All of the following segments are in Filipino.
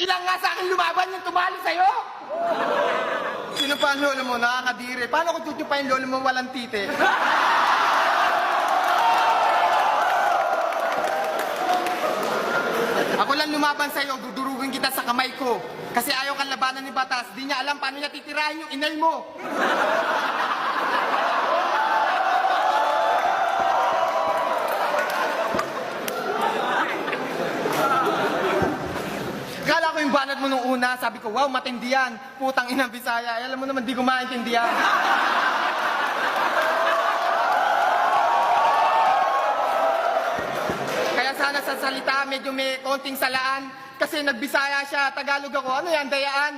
Naiilang nga sa akin lumaban yung tumalo sa'yo! Sino pa ang lolo mo? Nakakadiri. Paano ko tutupayin lolo mo walang tite? Ako lang lumaban sa'yo, dudurugin kita sa kamay ko. Kasi ayaw kang labanan ni Batas, di niya alam paano niya titirahin yung inay mo. Kala ko yung banat mo nung una, sabi ko, wow, matindi yan. Putang inang Bisaya. Alam mo naman, di ko maintindihan. Kaya sana sa salita, medyo may konting salaan. Kasi nagbisaya siya, Tagalog ako. Ano yan, dayaan?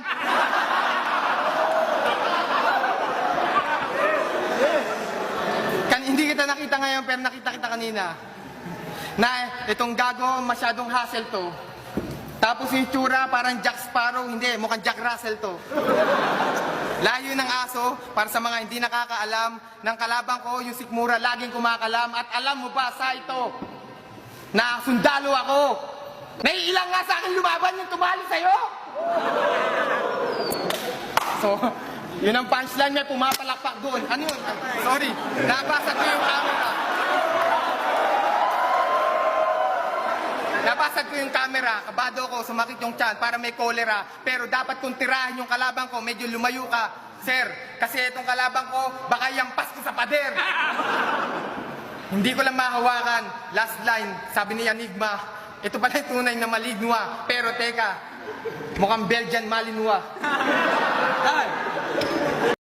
Hindi kita nakita ngayon, pero nakita kita kanina. Na itong gago, masyadong hassle to. Tapos yung tsura, parang Jack Sparrow. Hindi, mukhang Jack Russell to. Layo ng aso, para sa mga hindi nakakaalam, ng kalabang ko, yung sikmura, laging kumakalam. At alam mo ba, sa ito, na sundalo ako. Naiilang nga sa akin lumaban yung tumalo sa'yo. So, yun ang punchline, may pumapalakpak doon. Ano yun? Sorry, nabasag ko yung camera. Nabasag ko yung camera, kabado ko, sumakit yung tiyan para may cholera. Pero dapat kung tirahin yung kalabang ko, medyo lumayo ka. Sir, kasi itong kalabang ko, baka yampas ko sa pader. Hindi ko lang mahawakan. Last line, sabi ni Enigma, ito pala yung tunay na maligwa. Pero teka, mukhang Belgian Malinois.